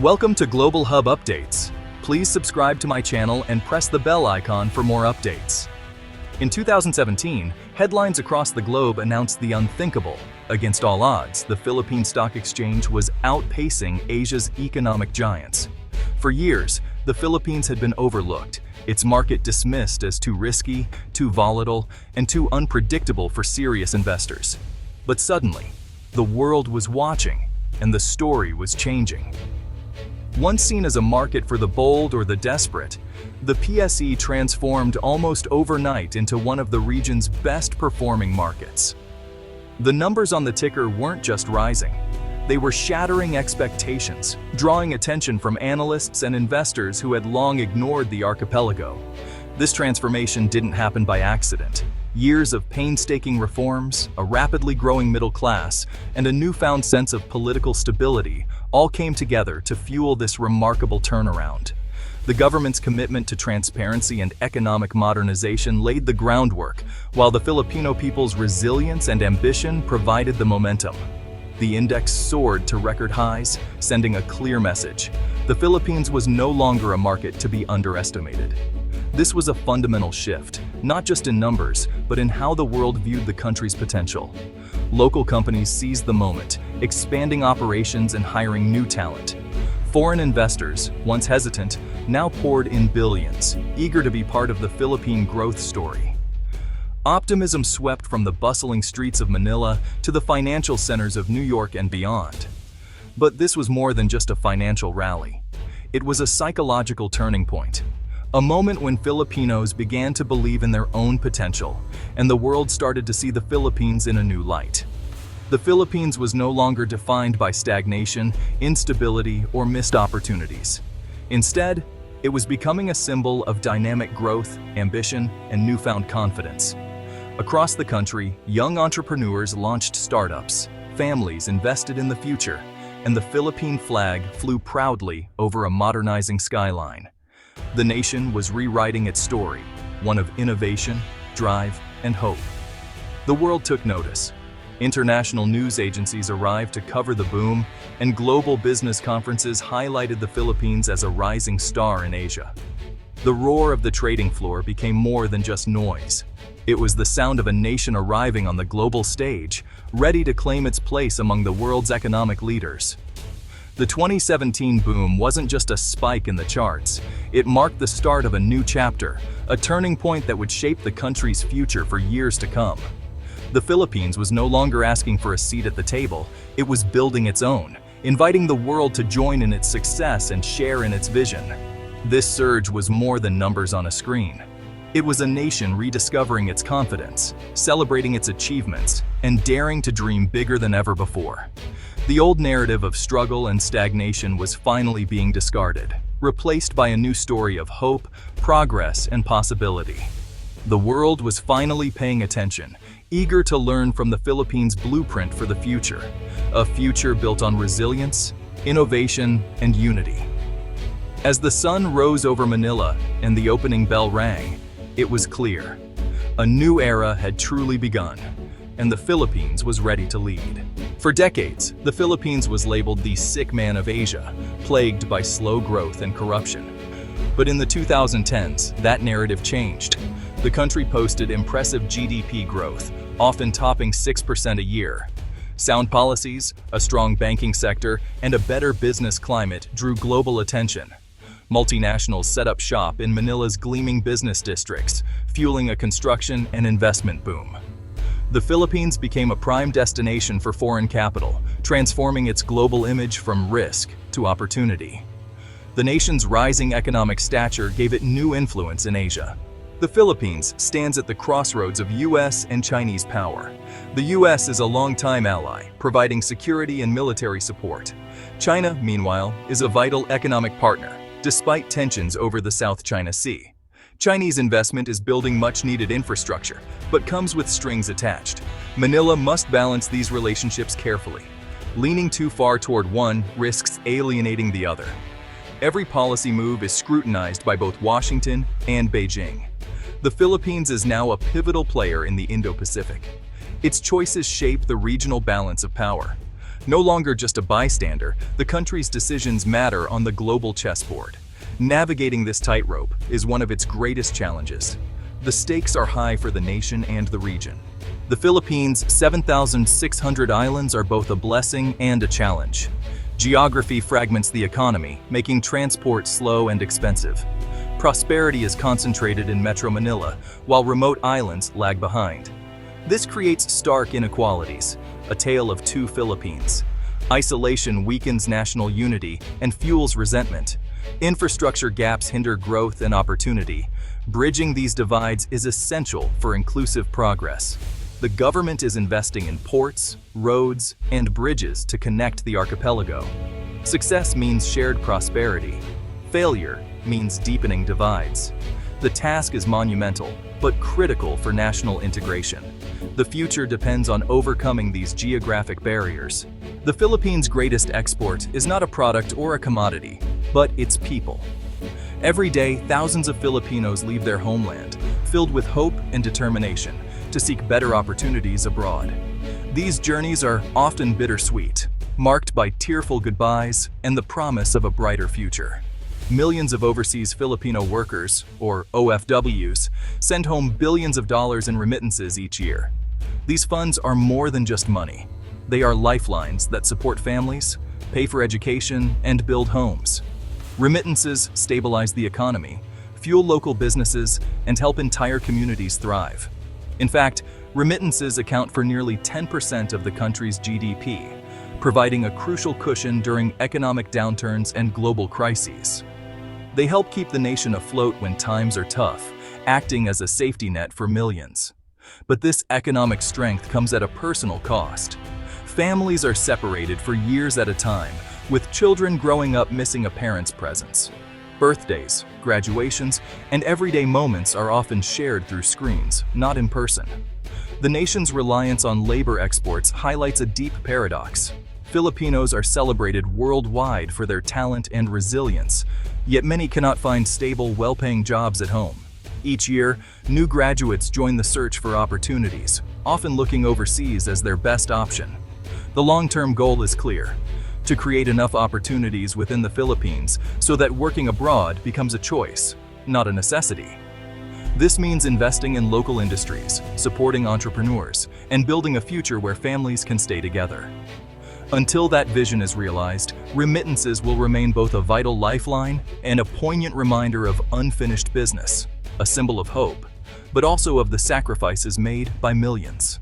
Welcome to Global Hub Updates. Please subscribe to my channel and press the bell icon for more updates. In 2017, headlines across the globe announced the unthinkable. Against all odds, the Philippine Stock Exchange was outpacing Asia's economic giants. For years, the Philippines had been overlooked, its market dismissed as too risky, too volatile, and too unpredictable for serious investors. But suddenly, the world was watching, and the story was changing. Once seen as a market for the bold or the desperate, the PSE transformed almost overnight into one of the region's best-performing markets. The numbers on the ticker weren't just rising. They were shattering expectations, drawing attention from analysts and investors who had long ignored the archipelago. This transformation didn't happen by accident. Years of painstaking reforms, a rapidly growing middle class, and a newfound sense of political stability all came together to fuel this remarkable turnaround. The government's commitment to transparency and economic modernization laid the groundwork, while the Filipino people's resilience and ambition provided the momentum. The index soared to record highs, sending a clear message. The Philippines was no longer a market to be underestimated. This was a fundamental shift, not just in numbers, but in how the world viewed the country's potential. Local companies seized the moment, expanding operations and hiring new talent. Foreign investors, once hesitant, now poured in billions, eager to be part of the Philippine growth story. Optimism swept from the bustling streets of Manila to the financial centers of New York and beyond. But this was more than just a financial rally. It was a psychological turning point. A moment when Filipinos began to believe in their own potential, and the world started to see the Philippines in a new light. The Philippines was no longer defined by stagnation, instability, or missed opportunities. Instead, it was becoming a symbol of dynamic growth, ambition, and newfound confidence. Across the country, young entrepreneurs launched startups, families invested in the future, and the Philippine flag flew proudly over a modernizing skyline. The nation was rewriting its story, one of innovation, drive, and hope. The world took notice. International news agencies arrived to cover the boom, and global business conferences highlighted the Philippines as a rising star in Asia. The roar of the trading floor became more than just noise. It was the sound of a nation arriving on the global stage, ready to claim its place among the world's economic leaders. The 2017 boom wasn't just a spike in the charts. It marked the start of a new chapter, a turning point that would shape the country's future for years to come. The Philippines was no longer asking for a seat at the table, it was building its own, inviting the world to join in its success and share in its vision. This surge was more than numbers on a screen. It was a nation rediscovering its confidence, celebrating its achievements, and daring to dream bigger than ever before. The old narrative of struggle and stagnation was finally being discarded, replaced by a new story of hope, progress, and possibility. The world was finally paying attention, eager to learn from the Philippines' blueprint for the future, a future built on resilience, innovation, and unity. As the sun rose over Manila and the opening bell rang, it was clear. A new era had truly begun, and the Philippines was ready to lead. For decades, the Philippines was labeled the sick man of Asia, plagued by slow growth and corruption. But in the 2010s, that narrative changed. The country posted impressive GDP growth, often topping 6% a year. Sound policies, a strong banking sector, and a better business climate drew global attention. Multinationals set up shop in Manila's gleaming business districts, fueling a construction and investment boom. The Philippines became a prime destination for foreign capital, transforming its global image from risk to opportunity. The nation's rising economic stature gave it new influence in Asia. The Philippines stands at the crossroads of US and Chinese power. The US is a longtime ally, providing security and military support. China, meanwhile, is a vital economic partner, despite tensions over the South China Sea. Chinese investment is building much-needed infrastructure, but comes with strings attached. Manila must balance these relationships carefully. Leaning too far toward one risks alienating the other. Every policy move is scrutinized by both Washington and Beijing. The Philippines is now a pivotal player in the Indo-Pacific. Its choices shape the regional balance of power. No longer just a bystander, the country's decisions matter on the global chessboard. Navigating this tightrope is one of its greatest challenges. The stakes are high for the nation and the region. The Philippines' 7,600 islands are both a blessing and a challenge. Geography fragments the economy, making transport slow and expensive. Prosperity is concentrated in Metro Manila, while remote islands lag behind. This creates stark inequalities, a tale of two Philippines. Isolation weakens national unity and fuels resentment. Infrastructure gaps hinder growth and opportunity. Bridging these divides is essential for inclusive progress. The government is investing in ports, roads, and bridges to connect the archipelago. Success means shared prosperity. Failure means deepening divides. The task is monumental, but critical for national integration. The future depends on overcoming these geographic barriers. The Philippines' greatest export is not a product or a commodity, but its people. Every day, thousands of Filipinos leave their homeland, filled with hope and determination, to seek better opportunities abroad. These journeys are often bittersweet, marked by tearful goodbyes and the promise of a brighter future. Millions of overseas Filipino workers, or OFWs, send home billions of dollars in remittances each year. These funds are more than just money. They are lifelines that support families, pay for education, and build homes. Remittances stabilize the economy, fuel local businesses, and help entire communities thrive. In fact, remittances account for nearly 10% of the country's GDP, providing a crucial cushion during economic downturns and global crises. They help keep the nation afloat when times are tough, acting as a safety net for millions. But this economic strength comes at a personal cost. Families are separated for years at a time, with children growing up missing a parent's presence. Birthdays, graduations, and everyday moments are often shared through screens, not in person. The nation's reliance on labor exports highlights a deep paradox. Filipinos are celebrated worldwide for their talent and resilience, yet many cannot find stable, well-paying jobs at home. Each year, new graduates join the search for opportunities, often looking overseas as their best option. The long-term goal is clear: to create enough opportunities within the Philippines so that working abroad becomes a choice, not a necessity. This means investing in local industries, supporting entrepreneurs, and building a future where families can stay together. Until that vision is realized, remittances will remain both a vital lifeline and a poignant reminder of unfinished business, a symbol of hope, but also of the sacrifices made by millions.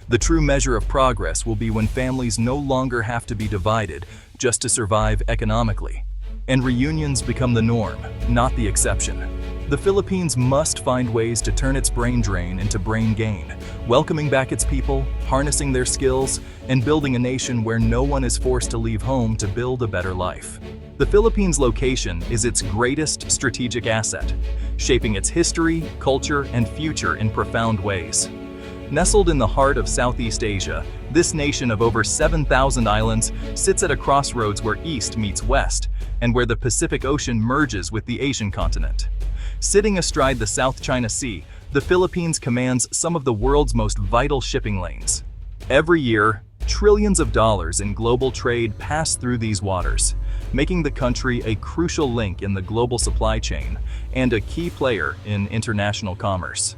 The true measure of progress will be when families no longer have to be divided just to survive economically, and reunions become the norm, not the exception. The Philippines must find ways to turn its brain drain into brain gain, welcoming back its people, harnessing their skills, and building a nation where no one is forced to leave home to build a better life. The Philippines' location is its greatest strategic asset, shaping its history, culture, and future in profound ways. Nestled in the heart of Southeast Asia, this nation of over 7,000 islands sits at a crossroads where East meets West, and where the Pacific Ocean merges with the Asian continent. Sitting astride the South China Sea, the Philippines commands some of the world's most vital shipping lanes. Every year, trillions of dollars in global trade pass through these waters, making the country a crucial link in the global supply chain and a key player in international commerce.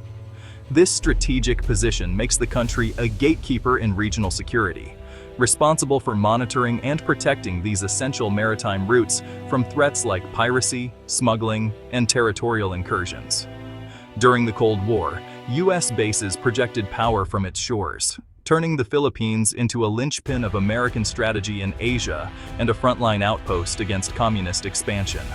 This strategic position makes the country a gatekeeper in regional security, responsible for monitoring and protecting these essential maritime routes from threats like piracy, smuggling, and territorial incursions. During the Cold War, U.S. bases projected power from its shores, turning the Philippines into a linchpin of American strategy in Asia and a frontline outpost against communist expansion.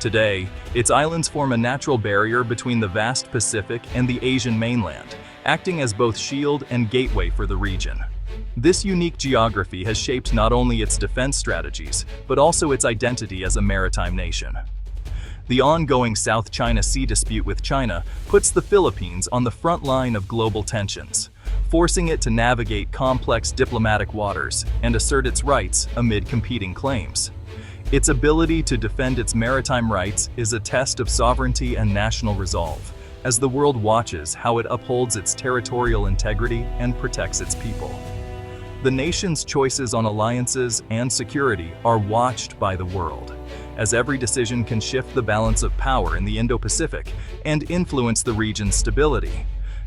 Today, its islands form a natural barrier between the vast Pacific and the Asian mainland, acting as both shield and gateway for the region. This unique geography has shaped not only its defense strategies, but also its identity as a maritime nation. The ongoing South China Sea dispute with China puts the Philippines on the front line of global tensions, forcing it to navigate complex diplomatic waters and assert its rights amid competing claims. Its ability to defend its maritime rights is a test of sovereignty and national resolve, as the world watches how it upholds its territorial integrity and protects its people. The nation's choices on alliances and security are watched by the world, as every decision can shift the balance of power in the Indo-Pacific and influence the region's stability.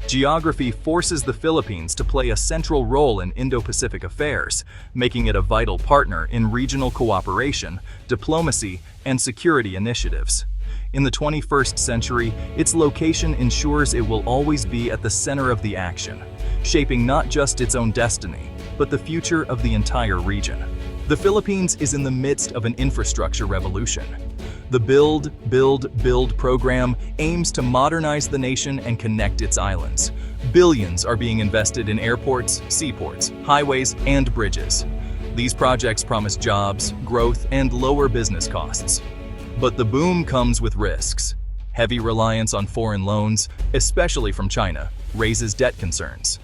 Geography forces the Philippines to play a central role in Indo-Pacific affairs, making it a vital partner in regional cooperation, diplomacy, and security initiatives. In the 21st century, its location ensures it will always be at the center of the action, shaping not just its own destiny, but the future of the entire region. The Philippines is in the midst of an infrastructure revolution. The Build, Build, Build program aims to modernize the nation and connect its islands. Billions are being invested in airports, seaports, highways, and bridges. These projects promise jobs, growth, and lower business costs. But the boom comes with risks. Heavy reliance on foreign loans, especially from China, raises debt concerns.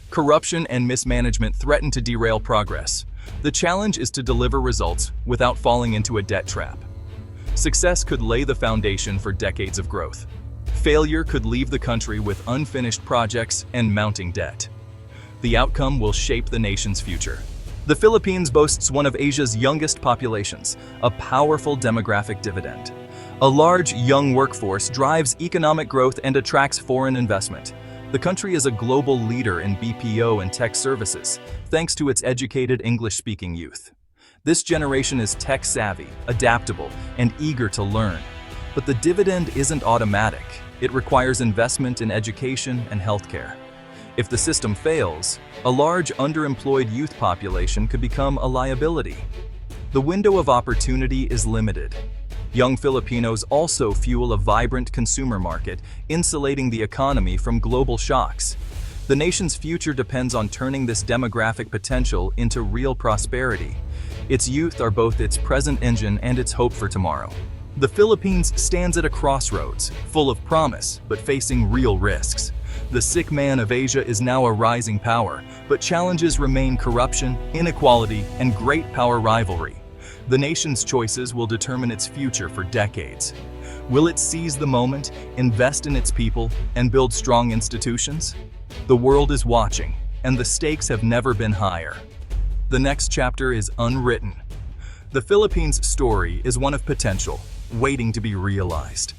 Corruption and mismanagement threaten to derail progress. The challenge is to deliver results without falling into a debt trap. Success could lay the foundation for decades of growth. Failure could leave the country with unfinished projects and mounting debt. The outcome will shape the nation's future. The Philippines boasts one of Asia's youngest populations, a powerful demographic dividend. A large, young workforce drives economic growth and attracts foreign investment. The country is a global leader in BPO and tech services, thanks to its educated English-speaking youth. This generation is tech-savvy, adaptable, and eager to learn. But the dividend isn't automatic. It requires investment in education and healthcare. If the system fails, a large underemployed youth population could become a liability. The window of opportunity is limited. Young Filipinos also fuel a vibrant consumer market, insulating the economy from global shocks. The nation's future depends on turning this demographic potential into real prosperity. Its youth are both its present engine and its hope for tomorrow. The Philippines stands at a crossroads, full of promise, but facing real risks. The sick man of Asia is now a rising power, but challenges remain corruption, inequality, and great power rivalry. The nation's choices will determine its future for decades. Will it seize the moment, invest in its people, and build strong institutions? The world is watching, and the stakes have never been higher. The next chapter is unwritten. The Philippines' story is one of potential, waiting to be realized.